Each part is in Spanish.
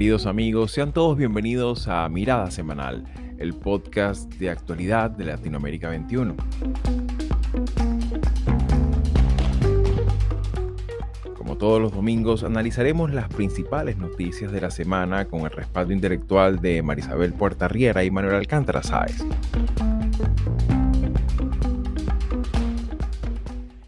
Queridos amigos, sean todos bienvenidos a Mirada Semanal, el podcast de actualidad de Latinoamérica 21. Como todos los domingos, analizaremos las principales noticias de la semana con el respaldo intelectual de Marisabel Puerta-Riera y Manuel Alcántara Sáez.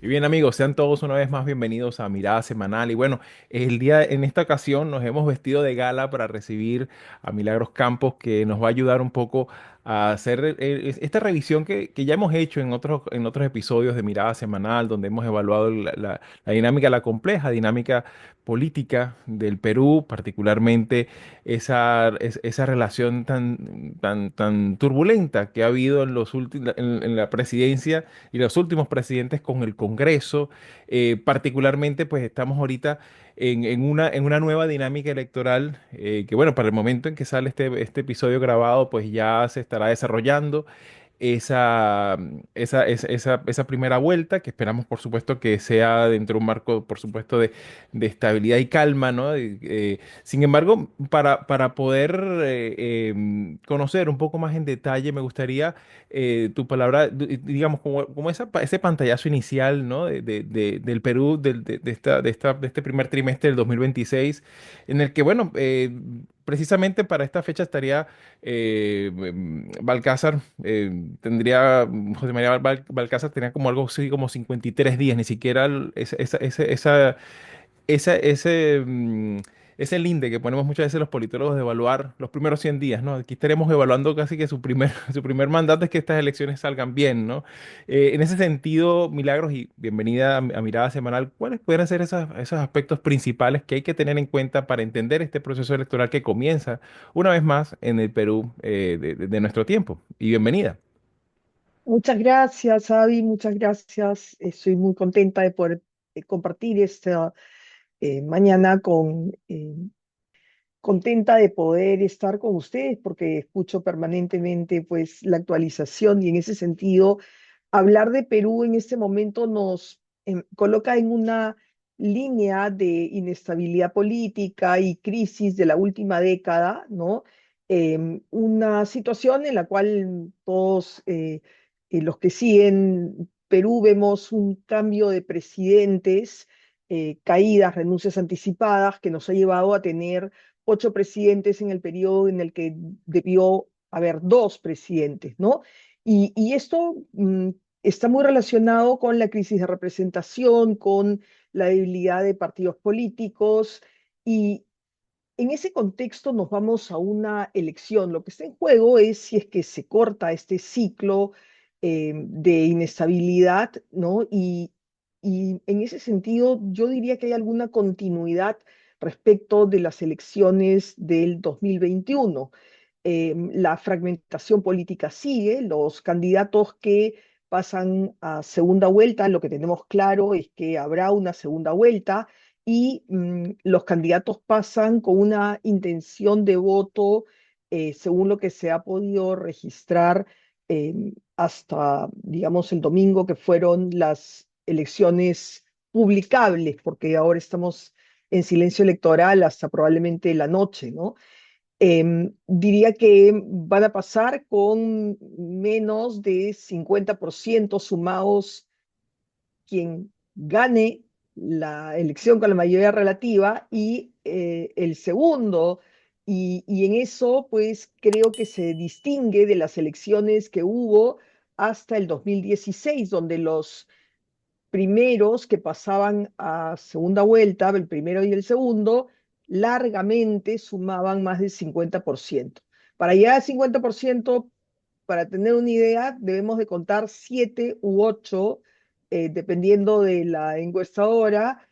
Y bien amigos, sean todos una vez más bienvenidos a Mirada Semanal. Y bueno, en esta ocasión nos hemos vestido de gala para recibir a Milagros Campos, que nos va a ayudar un poco a hacer esta revisión que ya hemos hecho en otros episodios de Mirada Semanal, donde hemos evaluado la dinámica, la compleja dinámica política del Perú, particularmente esa relación tan turbulenta que ha habido en la presidencia y los últimos presidentes con el Congreso. Particularmente, pues estamos ahorita en una nueva dinámica electoral que, bueno, para el momento en que sale este episodio grabado, pues ya se estará desarrollando esa primera vuelta, que esperamos, por supuesto, que sea dentro de un marco, por supuesto, de estabilidad y calma, ¿no? Sin embargo, para poder conocer un poco más en detalle, me gustaría tu palabra, digamos, como ese pantallazo inicial, ¿no? Del Perú, de este primer trimestre del 2026, en el que, bueno, precisamente para esta fecha estaría Balcázar, José María Balcázar tenía como algo así como 53 días, ni siquiera ese, ese linde que ponemos muchas veces los politólogos de evaluar los primeros 100 días, ¿no? Aquí estaremos evaluando casi que su primer mandato es que estas elecciones salgan bien, ¿no? En ese sentido, Milagros, y bienvenida a Mirada Semanal, ¿cuáles pueden ser esos aspectos principales que hay que tener en cuenta para entender este proceso electoral que comienza una vez más en el Perú de nuestro tiempo? Y bienvenida. Muchas gracias, Avi, muchas gracias. Estoy muy contenta de poder compartir esta mañana contenta de poder estar con ustedes porque escucho permanentemente pues la actualización y en ese sentido hablar de Perú en este momento nos coloca en una línea de inestabilidad política y crisis de la última década, ¿no? Una situación en la cual todos los que siguen Perú vemos un cambio de presidentes, caídas, renuncias anticipadas, que nos ha llevado a tener 8 presidentes en el periodo en el que debió haber 2 presidentes, ¿no? Y esto está muy relacionado con la crisis de representación, con la debilidad de partidos políticos y en ese contexto nos vamos a una elección. Lo que está en juego es si es que se corta este ciclo de inestabilidad, ¿no? Y en ese sentido yo diría que hay alguna continuidad respecto de las elecciones del 2021. La fragmentación política sigue, los candidatos que pasan a segunda vuelta, lo que tenemos claro es que habrá una segunda vuelta y los candidatos pasan con una intención de voto, según lo que se ha podido registrar hasta, digamos, el domingo, que fueron las elecciones publicables, porque ahora estamos en silencio electoral hasta probablemente la noche, ¿no? Diría que van a pasar con menos de 50% sumados quien gane la elección con la mayoría relativa y el segundo. Y en eso, pues creo que se distingue de las elecciones que hubo hasta el 2016, donde los primeros que pasaban a segunda vuelta, el primero y el segundo, largamente sumaban más del 50%. Para llegar al 50%, para tener una idea, debemos de contar 7 u 8, dependiendo de la encuestadora,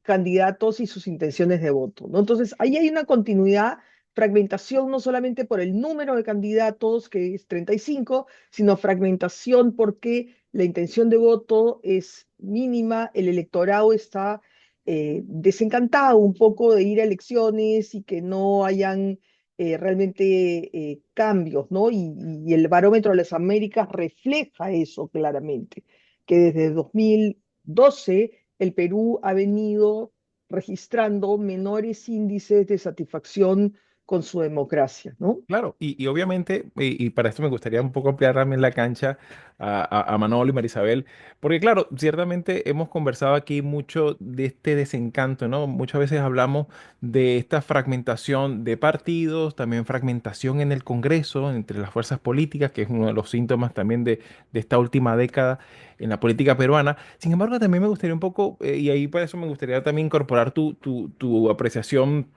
candidatos y sus intenciones de voto, ¿no? Entonces, ahí hay una continuidad, fragmentación no solamente por el número de candidatos, que es 35, sino fragmentación porque la intención de voto es mínima, el electorado está desencantado un poco de ir a elecciones y que no hayan realmente cambios, ¿no? Y el barómetro de las Américas refleja eso claramente, que desde 2012 el Perú ha venido registrando menores índices de satisfacción con su democracia, ¿no? Claro, y obviamente, y para esto me gustaría un poco ampliar también la cancha a Manolo y Marisabel, porque claro, ciertamente hemos conversado aquí mucho de este desencanto, ¿no? Muchas veces hablamos de esta fragmentación de partidos, también fragmentación en el Congreso, entre las fuerzas políticas, que es uno de los síntomas también de esta última década en la política peruana. Sin embargo, también me gustaría un poco, y ahí para eso me gustaría también incorporar tu apreciación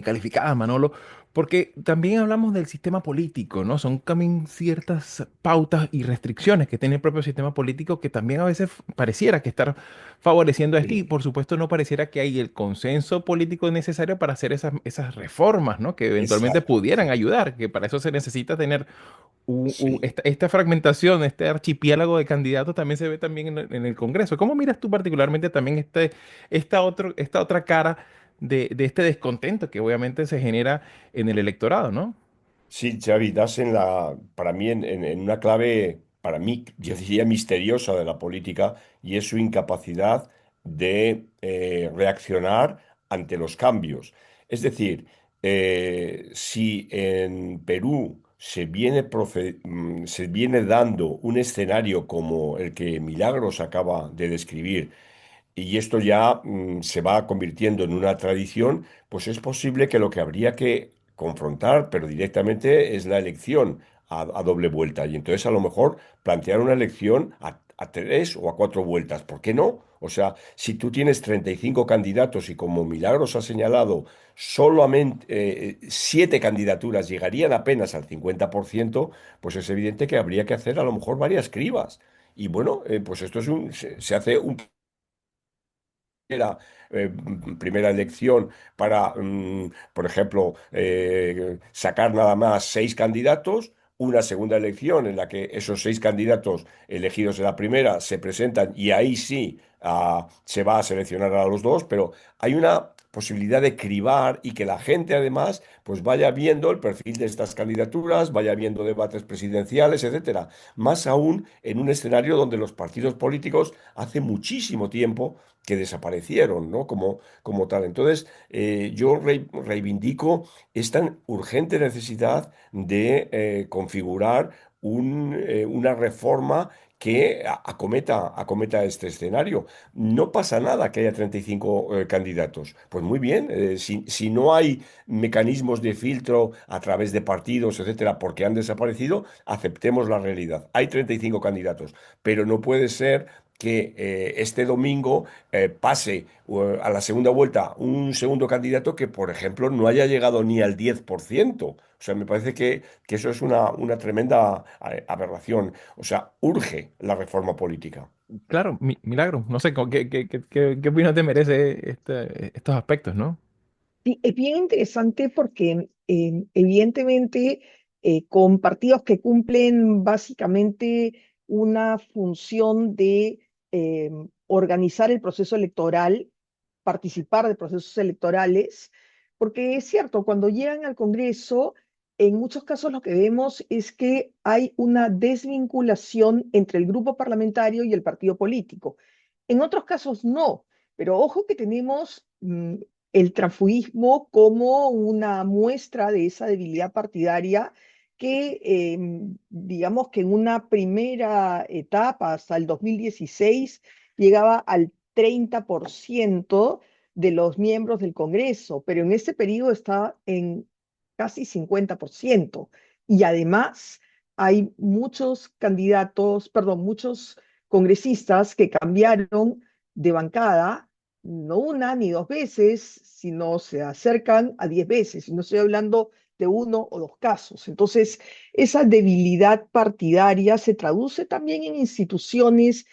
calificada, Manolo, porque también hablamos del sistema político, ¿no? Son también ciertas pautas y restricciones que tiene el propio sistema político que también a veces pareciera que estar favoreciendo a esto y Sí, por supuesto no pareciera que hay el consenso político necesario para hacer esas reformas, ¿no? Que eventualmente exacto, pudieran sí, ayudar, que para eso se necesita tener sí. esta fragmentación, este archipiélago de candidatos también se ve también en el Congreso. ¿Cómo miras tú particularmente también esta otra cara de este descontento que obviamente se genera en el electorado, ¿no? Sí, Xavi, das para mí en una clave, para mí, yo diría misteriosa de la política, y es su incapacidad de reaccionar ante los cambios. Es decir, si en Perú se viene dando un escenario como el que Milagros acaba de describir, y esto ya se va convirtiendo en una tradición, pues es posible que lo que habría que confrontar, pero directamente, es la elección a doble vuelta. Y entonces a lo mejor plantear una elección a tres o a cuatro vueltas. ¿Por qué no? O sea, si tú tienes 35 candidatos y como Milagros ha señalado, solamente siete candidaturas llegarían apenas al 50%, pues es evidente que habría que hacer a lo mejor varias cribas. Y bueno, pues esto se hace un primera, primera elección para, por ejemplo, sacar nada más seis candidatos, una segunda elección en la que esos seis candidatos elegidos en la primera se presentan y ahí sí se va a seleccionar a los dos, pero hay una posibilidad de cribar y que la gente además pues vaya viendo el perfil de estas candidaturas, vaya viendo debates presidenciales, etcétera. Más aún en un escenario donde los partidos políticos hace muchísimo tiempo que desaparecieron, ¿no? Como tal. Entonces, yo reivindico esta urgente necesidad de configurar una reforma que acometa este escenario. No pasa nada que haya 35 candidatos. Pues muy bien, si no hay mecanismos de filtro a través de partidos, etcétera, porque han desaparecido, aceptemos la realidad. Hay 35 candidatos, pero no puede ser que este domingo pase a la segunda vuelta un segundo candidato que, por ejemplo, no haya llegado ni al 10%. O sea, me parece que eso es una tremenda aberración. O sea, urge la reforma política. Claro, milagro. No sé, ¿qué opinión te merece estos aspectos, no? Sí, es bien interesante porque evidentemente con partidos que cumplen básicamente una función de eh, organizar el proceso electoral, participar de procesos electorales, porque es cierto, cuando llegan al Congreso, en muchos casos lo que vemos es que hay una desvinculación entre el grupo parlamentario y el partido político. En otros casos no, pero ojo que tenemos el transfugismo como una muestra de esa debilidad partidaria que, digamos que en una primera etapa, hasta el 2016, llegaba al 30% de los miembros del Congreso, pero en este periodo está en casi 50%. Y además hay muchos candidatos, perdón, muchos congresistas que cambiaron de bancada no una ni dos veces, sino se acercan a 10 veces. Y no estoy hablando de uno o dos casos. Entonces, esa debilidad partidaria se traduce también en instituciones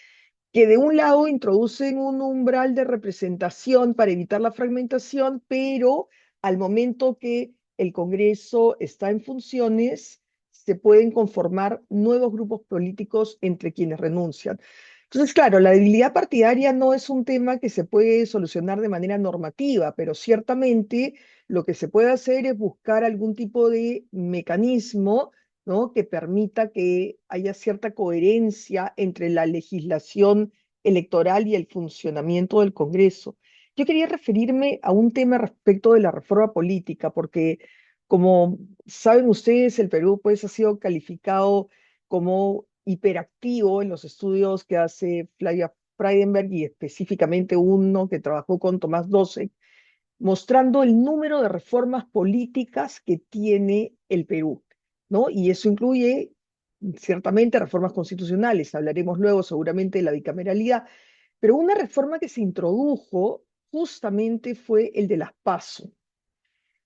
que de un lado introducen un umbral de representación para evitar la fragmentación, pero al momento que el Congreso está en funciones, se pueden conformar nuevos grupos políticos entre quienes renuncian. Entonces, claro, la debilidad partidaria no es un tema que se puede solucionar de manera normativa, pero ciertamente lo que se puede hacer es buscar algún tipo de mecanismo, ¿no?, que permita que haya cierta coherencia entre la legislación electoral y el funcionamiento del Congreso. Yo quería referirme a un tema respecto de la reforma política, porque como saben ustedes, el Perú pues ha sido calificado como hiperactivo en los estudios que hace Flavia Freidenberg y específicamente uno que trabajó con Tomás Dosek, mostrando el número de reformas políticas que tiene el Perú, ¿no? Y eso incluye ciertamente reformas constitucionales, hablaremos luego seguramente de la bicameralidad, pero una reforma que se introdujo justamente fue el de las PASO.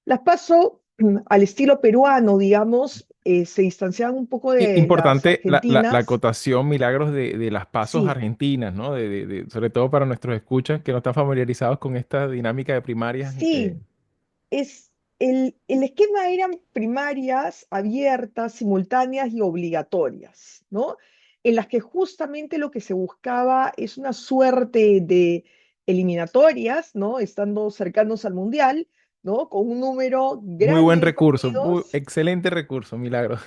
Las PASO, al estilo peruano, digamos, se distanciaban un poco de las Importante la argentinas. acotación, Milagros, de las pasos Sí, argentinas, ¿no? Sobre todo para nuestros escuchas que no están familiarizados con esta dinámica de primarias. sí, es, el esquema eran primarias abiertas, simultáneas y obligatorias, ¿no? En las que justamente lo que se buscaba es una suerte de eliminatorias, ¿no? Estando cercanos al mundial, ¿no? Con un número Muy buen grande de recurso, partidos, excelente recurso, Milagros.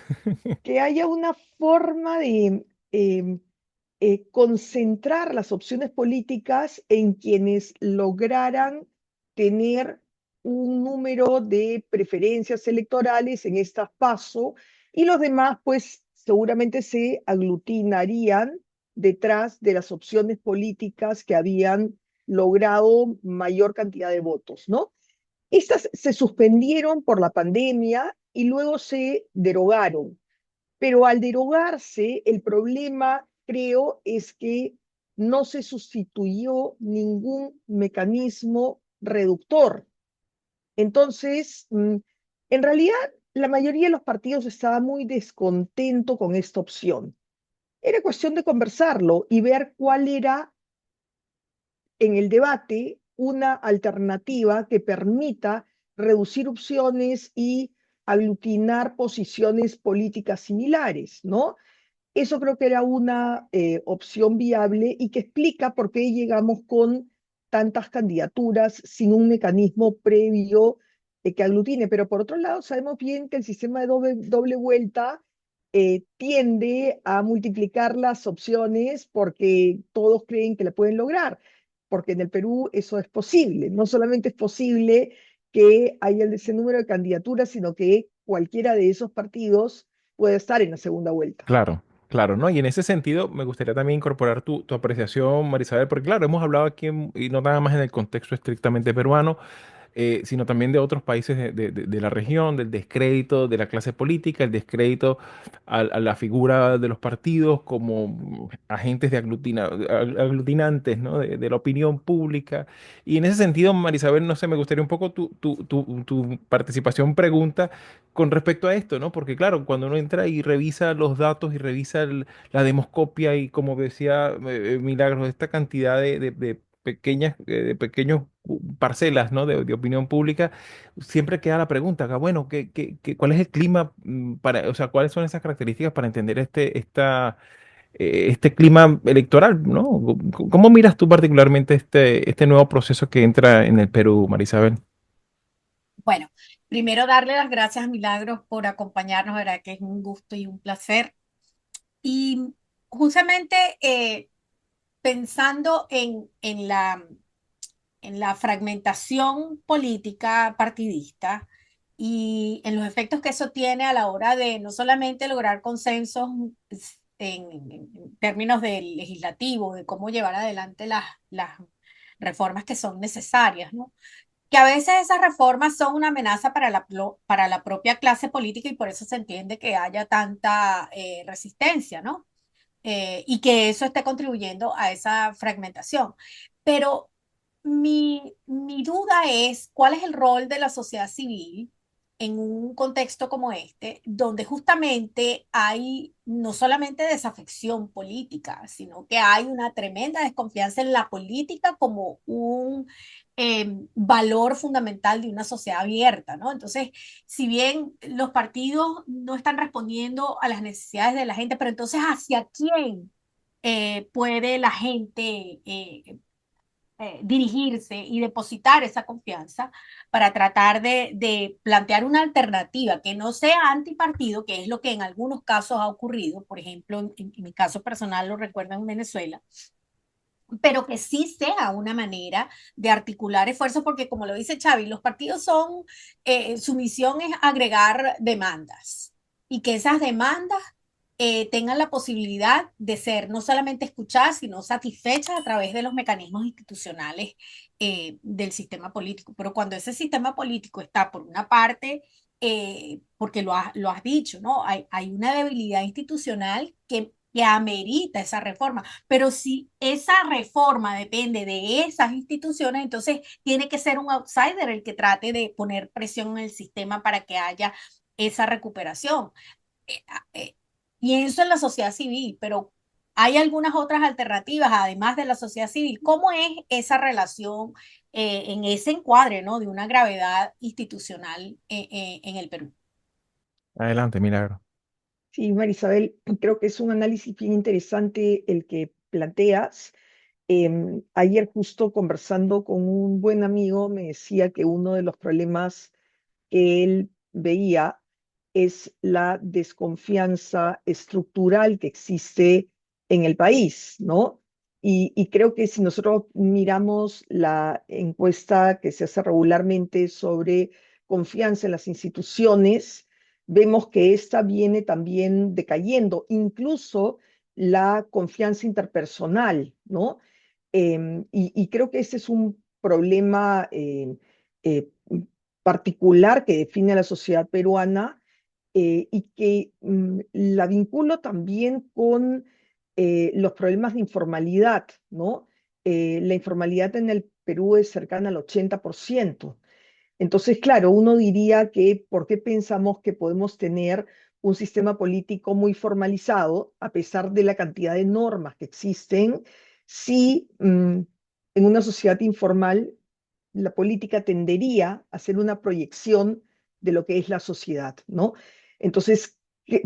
que haya una forma de concentrar las opciones políticas en quienes lograran tener un número de preferencias electorales en estas PASO y los demás pues seguramente se aglutinarían detrás de las opciones políticas que habían logrado mayor cantidad de votos, ¿no? Estas se suspendieron por la pandemia y luego se derogaron, pero al derogarse, el problema, creo, es que no se sustituyó ningún mecanismo reductor. Entonces, en realidad, la mayoría de los partidos estaba muy descontento con esta opción. Era cuestión de conversarlo y ver cuál era en el debate una alternativa que permita reducir opciones y aglutinar posiciones políticas similares, ¿no? Eso creo que era una opción viable y que explica por qué llegamos con tantas candidaturas sin un mecanismo previo que aglutine. Pero por otro lado, sabemos bien que el sistema de doble vuelta tiende a multiplicar las opciones porque todos creen que la pueden lograr, porque en el Perú eso es posible. No solamente es posible que haya ese número de candidaturas, sino que cualquiera de esos partidos puede estar en la segunda vuelta. Claro, claro, ¿no? Y en ese sentido me gustaría también incorporar tu apreciación, Marisabel, porque claro, hemos hablado aquí, y no nada más en el contexto estrictamente peruano, sino también de otros países de la región, del descrédito de la clase política, el descrédito a la figura de los partidos como agentes aglutinantes, ¿no? De la opinión pública. Y en ese sentido, Marisabel, no sé, me gustaría un poco tu participación, pregunta con respecto a esto, ¿no? Porque claro, cuando uno entra y revisa los datos y revisa la demoscopia y como decía Milagros, esta cantidad de pequeñas, de pequeños parcelas, ¿no? de opinión pública, siempre queda la pregunta, acá, bueno, ¿cuál es el clima para, o sea, cuáles son esas características para entender este clima electoral, ¿no? ¿Cómo miras tú particularmente este nuevo proceso que entra en el Perú, Marisabel? Bueno, primero darle las gracias a Milagros por acompañarnos, verdad que es un gusto y un placer. Y justamente pensando en la fragmentación política partidista y en los efectos que eso tiene a la hora de no solamente lograr consensos en términos del legislativo, de cómo llevar adelante las reformas que son necesarias, ¿no? Que a veces esas reformas son una amenaza para la propia clase política y por eso se entiende que haya tanta resistencia, ¿no? Y que eso esté contribuyendo a esa fragmentación. Pero mi duda es, ¿cuál es el rol de la sociedad civil en un contexto como este, donde justamente hay no solamente desafección política, sino que hay una tremenda desconfianza en la política como un valor fundamental de una sociedad abierta, ¿no? Entonces, si bien los partidos no están respondiendo a las necesidades de la gente, pero entonces, ¿hacia quién puede la gente dirigirse y depositar esa confianza para tratar de plantear una alternativa que no sea antipartido, que es lo que en algunos casos ha ocurrido? Por ejemplo, en mi caso personal, lo recuerdo en Venezuela, pero que sí sea una manera de articular esfuerzos, porque como lo dice Xavi, los partidos son, su misión es agregar demandas y que esas demandas tengan la posibilidad de ser no solamente escuchadas, sino satisfechas a través de los mecanismos institucionales del sistema político. Pero cuando ese sistema político está por una parte, porque lo has dicho, ¿no? Hay una debilidad institucional que amerita esa reforma. Pero si esa reforma depende de esas instituciones, entonces tiene que ser un outsider el que trate de poner presión en el sistema para que haya esa recuperación. Eh, eh, Pienso en la sociedad civil, pero hay algunas otras alternativas además de la sociedad civil. ¿Cómo es esa relación en ese encuadre, ¿no? De una gravedad institucional en el Perú? Adelante, Milagro. Sí, Marisabel, creo que es un análisis bien interesante el que planteas. Ayer justo conversando con un buen amigo me decía que uno de los problemas que él veía es la desconfianza estructural que existe en el país, ¿no? Y creo que si nosotros miramos la encuesta que se hace regularmente sobre confianza en las instituciones, vemos que esta viene también decayendo, incluso la confianza interpersonal, ¿no? Y creo que ese es un problema eh, particular que define a la sociedad peruana y que la vinculo también con los problemas de informalidad, ¿no? La informalidad en el Perú es cercana al 80%. Entonces, claro, uno diría que ¿por qué pensamos que podemos tener un sistema político muy formalizado a pesar de la cantidad de normas que existen si en una sociedad informal la política tendería a ser una proyección de lo que es la sociedad, ¿no? Entonces,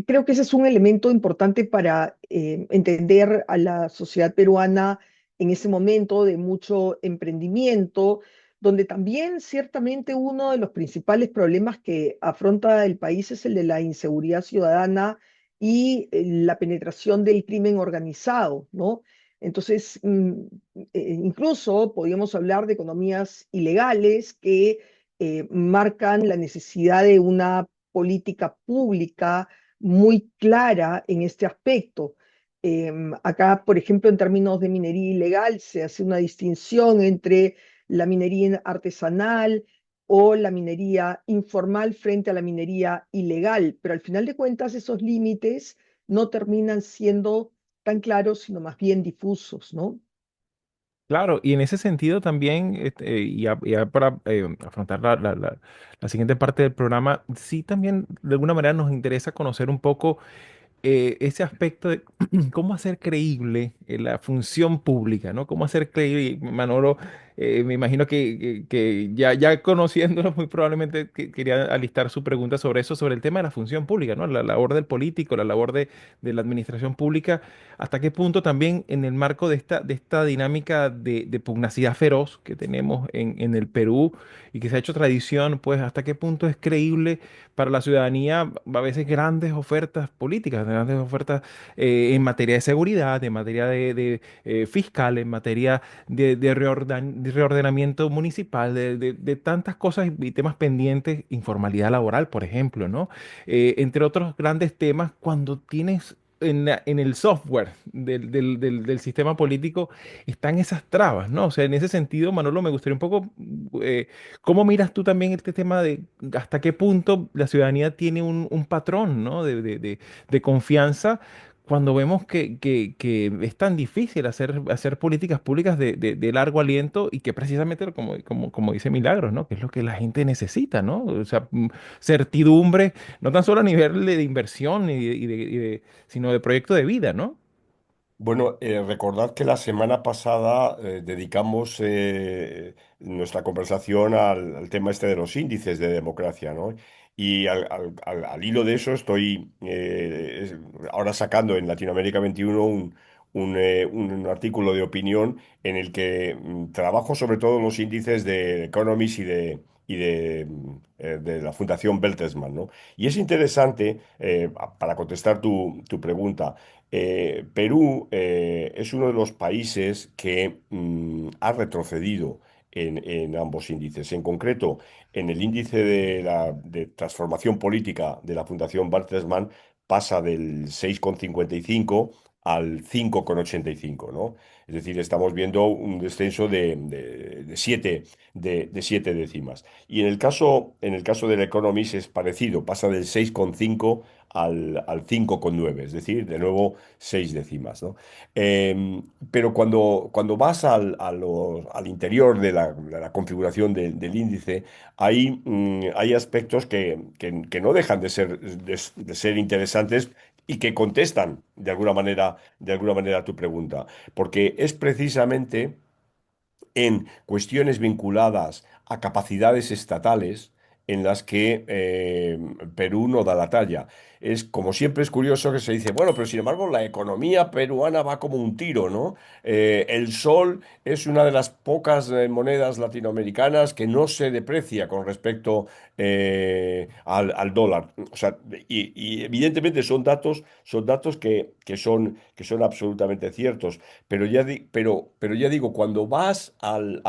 creo que ese es un elemento importante para entender a la sociedad peruana en ese momento de mucho emprendimiento, donde también ciertamente uno de los principales problemas que afronta el país es el de la inseguridad ciudadana y la penetración del crimen organizado, ¿no? Entonces, incluso podríamos hablar de economías ilegales que marcan la necesidad de una política pública muy clara en este aspecto. Acá, por ejemplo, en términos de minería ilegal, se hace una distinción entre la minería artesanal o la minería informal frente a la minería ilegal, pero al final de cuentas esos límites no terminan siendo tan claros, sino más bien difusos, ¿no? Claro, y en ese sentido también, ya para afrontar la siguiente parte del programa, sí también de alguna manera nos interesa conocer un poco ese aspecto de cómo hacer creíble la función pública, ¿no? Cómo hacer creíble, y Manolo, me imagino que ya conociéndolo, muy probablemente quería alistar su pregunta sobre eso, sobre el tema de la función pública, ¿no? La labor del político, la labor de la administración pública, hasta qué punto también en el marco de esta dinámica de pugnacidad feroz que tenemos en el Perú y que se ha hecho tradición, pues hasta qué punto es creíble para la ciudadanía a veces grandes ofertas políticas, grandes ofertas en materia de seguridad, en materia de fiscal, en materia de reordenamiento municipal, de tantas cosas y temas pendientes, informalidad laboral, por ejemplo, ¿no? Entre otros grandes temas, cuando tienes en el software del sistema político están esas trabas, ¿no? O sea, en ese sentido, Manolo, me gustaría un poco ¿cómo miras tú también este tema de hasta qué punto la ciudadanía tiene un patrón, ¿no? de confianza cuando vemos que es tan difícil hacer políticas públicas de largo aliento y que precisamente, como dice Milagros, ¿no? Que es lo que la gente necesita, ¿no? O sea, certidumbre, no tan solo a nivel de inversión sino de proyecto de vida, ¿no? Bueno, recordad que la semana pasada dedicamos nuestra conversación al tema este de los índices de democracia, ¿no? Y al hilo de eso estoy ahora sacando en Latinoamérica 21 un artículo de opinión en el que trabajo sobre todo los índices de Economist de la Fundación Bertelsmann, ¿no? Y es interesante, para contestar tu pregunta, Perú es uno de los países que ha retrocedido en ambos índices. En concreto, en el índice de transformación política de la Fundación Bertelsmann pasa del 6,55 al 5,85, ¿no? Es decir, estamos viendo un descenso de 7 décimas. Y en el caso del Economist es parecido, pasa del 6,5 al 5,9, es decir, de nuevo 6 décimas, ¿no? Pero cuando vas al interior de la configuración del índice, hay aspectos que no dejan de ser interesantes y que contestan de alguna manera a tu pregunta, porque es precisamente en cuestiones vinculadas a capacidades estatales en las que Perú no da la talla. Es como siempre es curioso que se dice, bueno, pero sin embargo la economía peruana va como un tiro, ¿no? El sol es una de las pocas monedas latinoamericanas que no se deprecia con respecto al dólar. O sea, y evidentemente son datos que son absolutamente ciertos. Pero ya digo, cuando vas al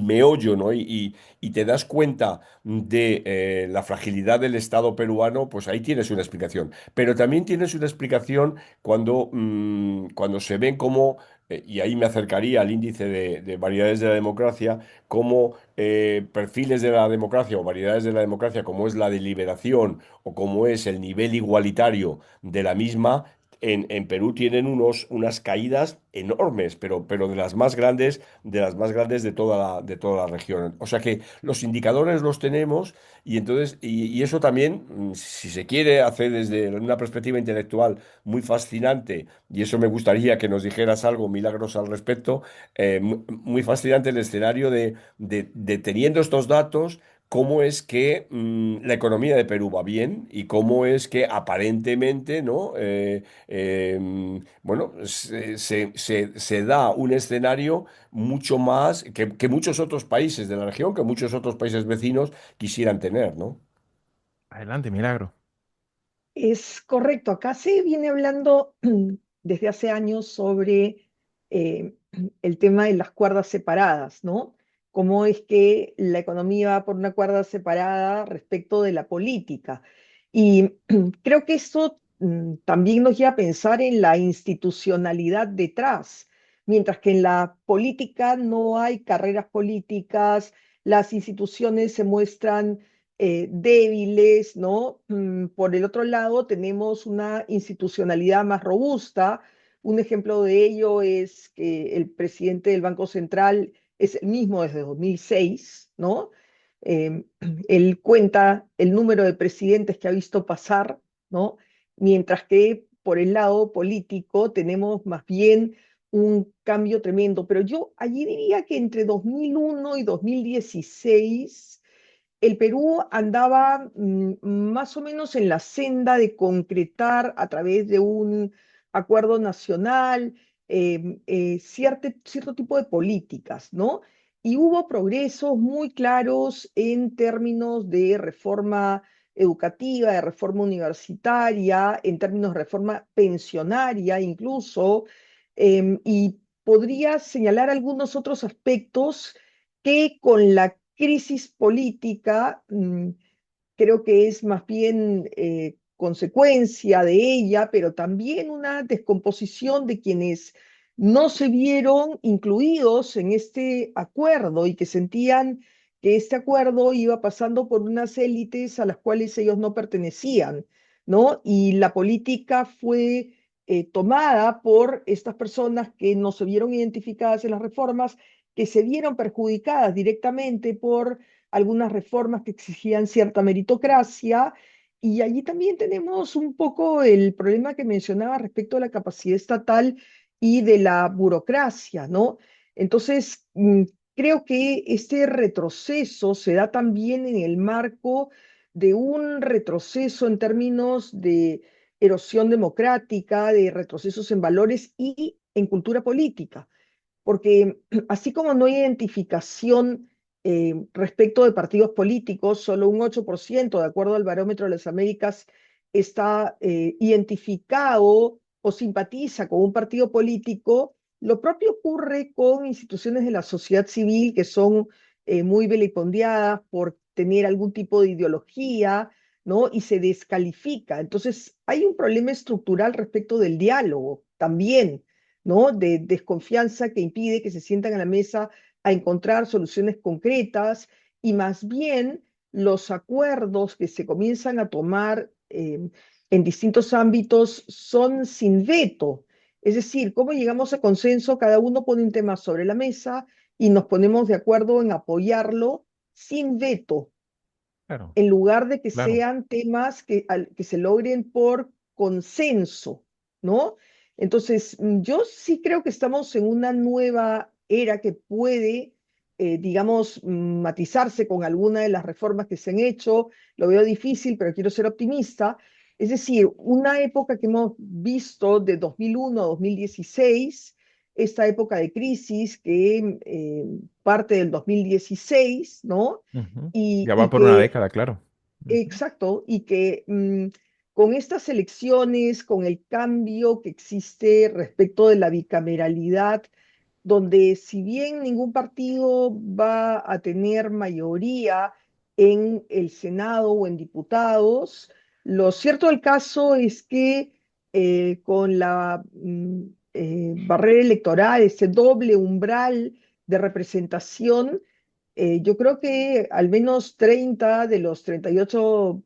meollo, ¿no? Y te das cuenta de la fragilidad del Estado peruano, pues ahí tienes una explicación. Pero también tienes una explicación cuando se ven como, y ahí me acercaría al índice de variedades de la democracia, como perfiles de la democracia o variedades de la democracia, como es la deliberación o como es el nivel igualitario de la misma, en Perú tienen unas caídas enormes, pero de las más grandes de toda la región. O sea que los indicadores los tenemos y entonces, y eso también, si se quiere hacer desde una perspectiva intelectual muy fascinante, y eso me gustaría que nos dijeras algo, Milagros, al respecto, muy fascinante el escenario de teniendo estos datos cómo es que la economía de Perú va bien y cómo es que aparentemente, ¿no? Bueno, se da un escenario mucho más que muchos otros países de la región, que muchos otros países vecinos quisieran tener, ¿no? Adelante, Milagro. Es correcto, acá se viene hablando desde hace años sobre eh, el tema de las cuerdas separadas, ¿no? Cómo es que la economía va por una cuerda separada respecto de la política. Y creo que eso también nos lleva a pensar en la institucionalidad detrás, mientras que en la política no hay carreras políticas, las instituciones se muestran débiles, ¿no? Por el otro lado, tenemos una institucionalidad más robusta. Un ejemplo de ello es que el presidente del Banco Central es el mismo desde 2006, ¿no? Eh, Él cuenta el número de presidentes que ha visto pasar, ¿no? Mientras que por el lado político tenemos más bien un cambio tremendo. Pero yo allí diría que entre 2001 y 2016 el Perú andaba más o menos en la senda de concretar a través de un acuerdo nacional cierto tipo de políticas, ¿no? Y hubo progresos muy claros en términos de reforma educativa, de reforma universitaria, en términos de reforma pensionaria incluso, y podría señalar algunos otros aspectos que con la crisis política creo que es más bien consecuencia de ella, pero también una descomposición de quienes no se vieron incluidos en este acuerdo y que sentían que este acuerdo iba pasando por unas élites a las cuales ellos no pertenecían, ¿no? Y la política fue tomada por estas personas que no se vieron identificadas en las reformas, que se vieron perjudicadas directamente por algunas reformas que exigían cierta meritocracia. Y allí también tenemos un poco el problema que mencionaba respecto a la capacidad estatal y de la burocracia, ¿no? Entonces, creo que este retroceso se da también en el marco de un retroceso en términos de erosión democrática, de retrocesos en valores y en cultura política, porque así como no hay identificación respecto de partidos políticos, solo un 8%, de acuerdo al Barómetro de las Américas, está identificado o simpatiza con un partido político. Lo propio ocurre con instituciones de la sociedad civil que son muy vilipendiadas por tener algún tipo de ideología, ¿no? Y se descalifica. Entonces, hay un problema estructural respecto del diálogo también, ¿no? De desconfianza que impide que se sientan a la mesa a encontrar soluciones concretas y más bien los acuerdos que se comienzan a tomar en distintos ámbitos son sin veto. Es decir, ¿cómo llegamos a consenso? Cada uno pone un tema sobre la mesa y nos ponemos de acuerdo en apoyarlo sin veto, Claro, en lugar de que claro. sean temas que se logren por consenso, ¿no? Entonces, yo sí creo que estamos en una nueva era que puede, digamos, matizarse con alguna de las reformas que se han hecho. Lo veo difícil, pero quiero ser optimista. Es decir, una época que hemos visto de 2001 a 2016, esta época de crisis que parte del 2016, ¿no? Ujú. y, Ya va y por una que década, claro. Ujú. Exacto, y que con estas elecciones, con el cambio que existe respecto de la bicameralidad, donde si bien ningún partido va a tener mayoría en el Senado o en diputados, lo cierto del caso es que con la barrera electoral, ese doble umbral de representación, yo creo que al menos 30 de los 38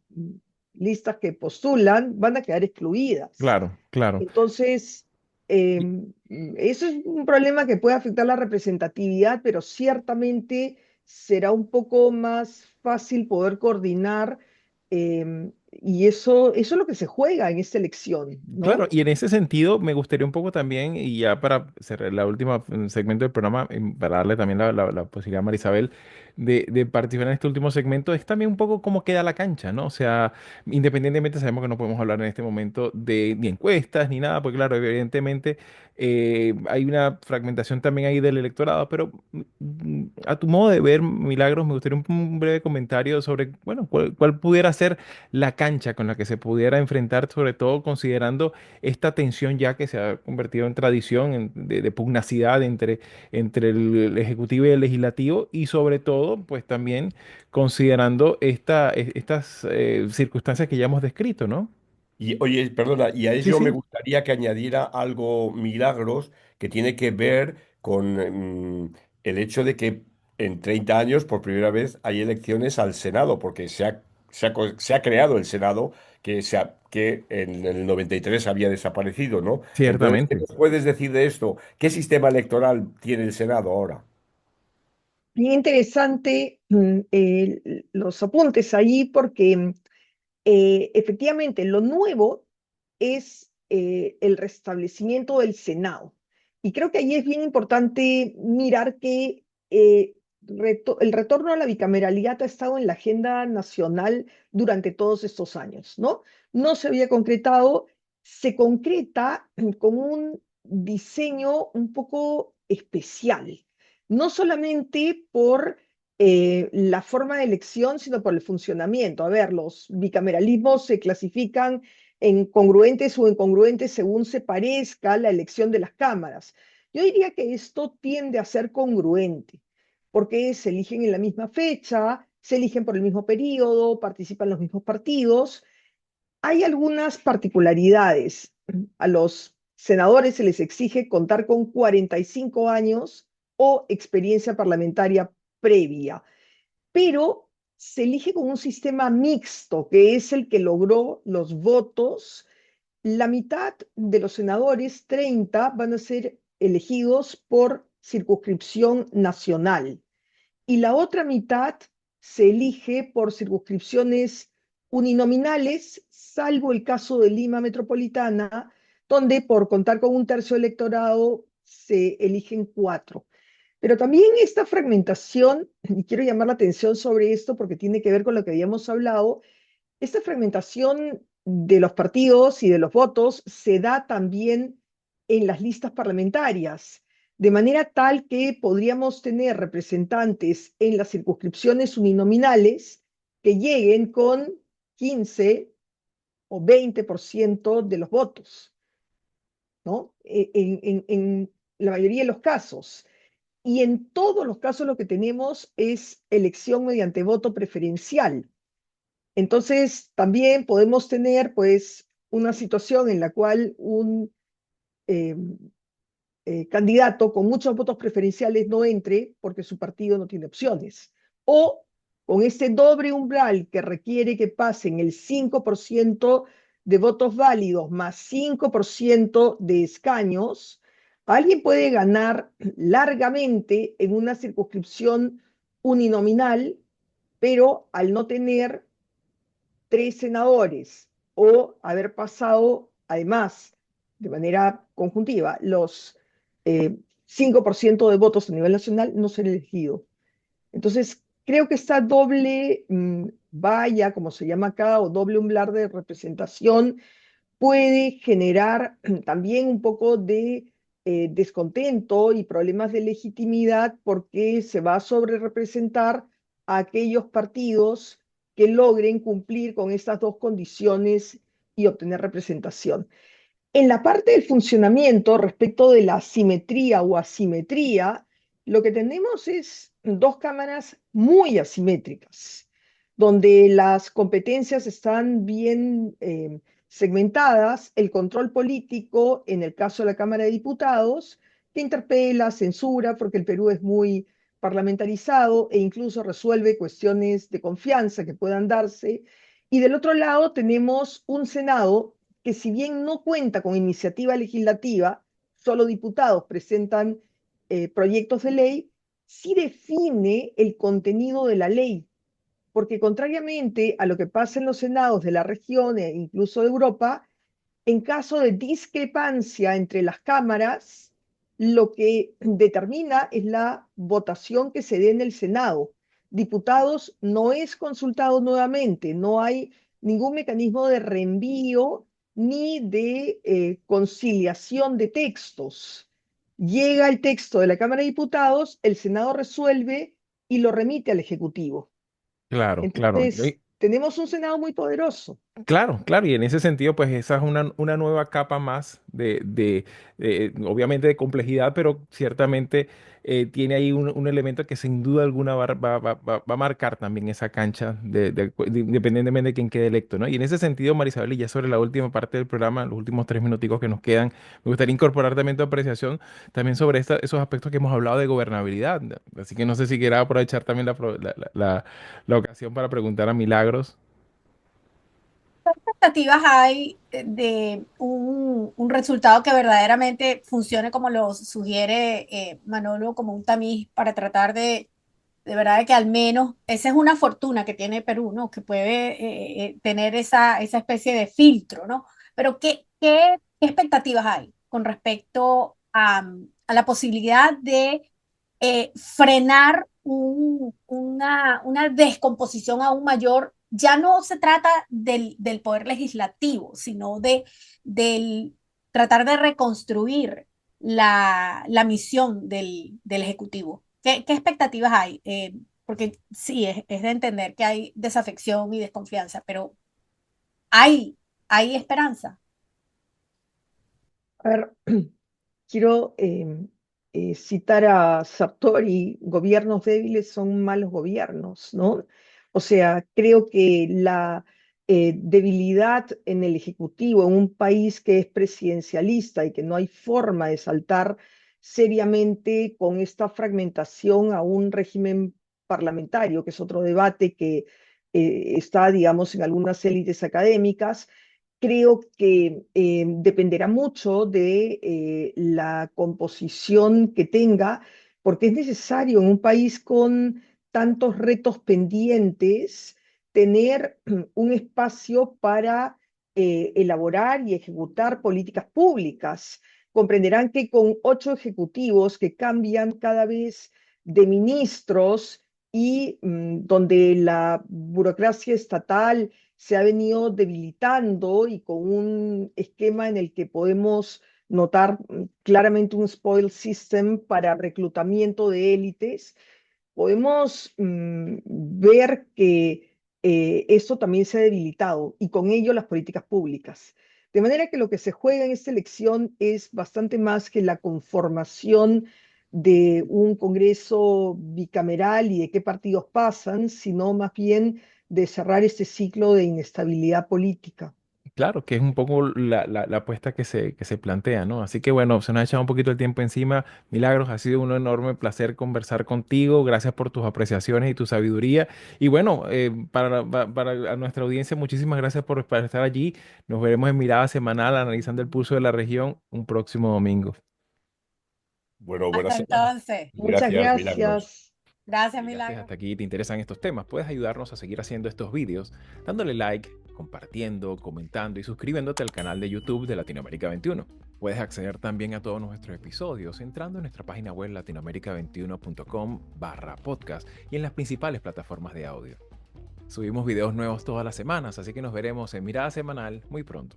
listas que postulan van a quedar excluidas. Claro, claro. Entonces, eso es un problema que puede afectar la representatividad, pero ciertamente será un poco más fácil poder coordinar, y eso es lo que se juega en esta elección, Claro, ¿no? y en ese sentido me gustaría un poco también, y ya para cerrar la última segmento del programa, para darle también la posibilidad a Marisabel de participar en este último segmento, es también un poco cómo queda la cancha, ¿no? O sea, independientemente sabemos que no podemos hablar en este momento de ni encuestas ni nada, porque claro, evidentemente hay una fragmentación también ahí del electorado, pero a tu modo de ver, Milagros, me gustaría un breve comentario sobre, bueno, cuál pudiera ser la cancha con la que se pudiera enfrentar, sobre todo considerando esta tensión ya que se ha convertido en tradición, de pugnacidad entre el Ejecutivo y el Legislativo, y sobre todo, pues también considerando estas circunstancias que ya hemos descrito, ¿no? Y oye, perdona, y a Sí, ello me sí, gustaría que añadiera algo, Milagros, que tiene que ver con el hecho de que en 30 años, por primera vez, hay elecciones al Senado, porque se ha creado el Senado, que en el 93 había desaparecido, ¿no? Entonces, ¿qué ciertamente. nos puedes decir de esto? ¿Qué sistema electoral tiene el Senado ahora? Bien interesante los apuntes ahí porque efectivamente lo nuevo es el restablecimiento del Senado. Y creo que ahí es bien importante mirar que el retorno a la bicameralidad ha estado en la agenda nacional durante todos estos años, ¿no? No se había concretado, se concreta con un diseño un poco especial, no solamente por la forma de elección, sino por el funcionamiento. A ver, los bicameralismos se clasifican en congruentes o incongruentes según se parezca la elección de las cámaras. Yo diría que esto tiende a ser congruente, porque se eligen en la misma fecha, se eligen por el mismo periodo, participan los mismos partidos. Hay algunas particularidades. A los senadores se les exige contar con 45 años o experiencia parlamentaria previa, pero se elige con un sistema mixto, que es el que logró los votos. La mitad de los senadores, 30, van a ser elegidos por circunscripción nacional y la otra mitad se elige por circunscripciones uninominales, salvo el caso de Lima Metropolitana, donde por contar con un tercio electorado se eligen 4. Pero también esta fragmentación, y quiero llamar la atención sobre esto porque tiene que ver con lo que habíamos hablado, esta fragmentación de los partidos y de los votos se da también en las listas parlamentarias. de manera tal que podríamos tener representantes en las circunscripciones uninominales que lleguen con 15 o 20% de los votos, ¿no? En la mayoría de los casos. Y en todos los casos lo que tenemos es elección mediante voto preferencial. Entonces, también podemos tener, pues, una situación en la cual un eh, candidato con muchos votos preferenciales no entre porque su partido no tiene opciones. O con este doble umbral que requiere que pasen el 5% de votos válidos más 5% de escaños, alguien puede ganar largamente en una circunscripción uninominal, pero al no tener 3 senadores o haber pasado, además, de manera conjuntiva, los 5% de votos a nivel nacional, no ser elegido. Entonces, creo que esta doble valla, como se llama acá, o doble umbral de representación, puede generar también un poco de descontento y problemas de legitimidad porque se va a sobrerepresentar a aquellos partidos que logren cumplir con estas dos condiciones y obtener representación. En la parte del funcionamiento, respecto de la simetría o asimetría, lo que tenemos es dos cámaras muy asimétricas, donde las competencias están bien segmentadas, el control político, en el caso de la Cámara de Diputados, que interpela, censura, porque el Perú es muy parlamentarizado e incluso resuelve cuestiones de confianza que puedan darse. Y del otro lado tenemos un Senado que, si bien no cuenta con iniciativa legislativa, solo diputados presentan proyectos de ley, sí define el contenido de la ley, porque contrariamente a lo que pasa en los senados de la región e incluso de Europa, en caso de discrepancia entre las cámaras, lo que determina es la votación que se dé en el Senado. Diputados no es consultado nuevamente, no hay ningún mecanismo de reenvío ni de conciliación de textos. Llega el texto de la Cámara de Diputados, el Senado resuelve y lo remite al Ejecutivo. Claro, claro. Entonces, tenemos un Senado muy poderoso. Claro, claro, y en ese sentido, pues esa es una nueva capa más obviamente de complejidad, pero ciertamente tiene ahí un elemento que sin duda alguna va a marcar también esa cancha independientemente de quién quede electo, ¿no? Y en ese sentido, Marisabel, y ya sobre la última parte del programa, los últimos 3 minuticos que nos quedan, me gustaría incorporar también tu apreciación también sobre esos aspectos que hemos hablado de gobernabilidad. ¿No? Así que no sé si quiera aprovechar también la ocasión para preguntar a Milagros. Expectativas hay de un resultado que verdaderamente funcione como lo sugiere Manolo, como un tamiz para tratar de verdad de que al menos esa es una fortuna que tiene Perú, ¿no? Que puede tener esa especie de filtro, ¿no? Pero ¿qué expectativas hay con respecto a la posibilidad de frenar una descomposición aún mayor? Ya no se trata del poder legislativo, sino del tratar de reconstruir la misión del Ejecutivo. ¿Qué expectativas hay? Porque sí, es de entender que hay desafección y desconfianza, pero hay, hay esperanza. A ver, quiero citar a Sartori: gobiernos débiles son malos gobiernos, ¿no? O sea, creo que la debilidad en el Ejecutivo, en un país que es presidencialista y que no hay forma de saltar seriamente con esta fragmentación a un régimen parlamentario, que es otro debate que está, digamos, en algunas élites académicas. Creo que dependerá mucho de la composición que tenga, porque es necesario en un país con tantos retos pendientes tener un espacio para elaborar y ejecutar políticas públicas. Comprenderán que con 8 ejecutivos que cambian cada vez de ministros y donde la burocracia estatal se ha venido debilitando y con un esquema en el que podemos notar claramente un spoil system para reclutamiento de élites, podemos ver que esto también se ha debilitado y con ello las políticas públicas. De manera que lo que se juega en esta elección es bastante más que la conformación de un Congreso bicameral y de qué partidos pasan, sino más bien de cerrar este ciclo de inestabilidad política. Claro, que es un poco la apuesta que se plantea, ¿no? Así que bueno, se nos ha echado un poquito el tiempo encima. Milagros, ha sido un enorme placer conversar contigo. Gracias por tus apreciaciones y tu sabiduría. Y bueno, para nuestra audiencia, muchísimas gracias por estar allí. Nos veremos en Mirada Semanal, analizando el pulso de la región, un próximo domingo. Bueno, buena Hasta semana. entonces. Muchas Gracias, Milagros. gracias. Gracias, Y ya que Milagro. hasta aquí te interesan estos temas, puedes ayudarnos a seguir haciendo estos vídeos, dándole like, compartiendo, comentando y suscribiéndote al canal de YouTube de Latinoamérica 21. Puedes acceder también a todos nuestros episodios entrando en nuestra página web latinoamerica21.com/podcast y en las principales plataformas de audio. Subimos videos nuevos todas las semanas, así que nos veremos en Mirada Semanal muy pronto.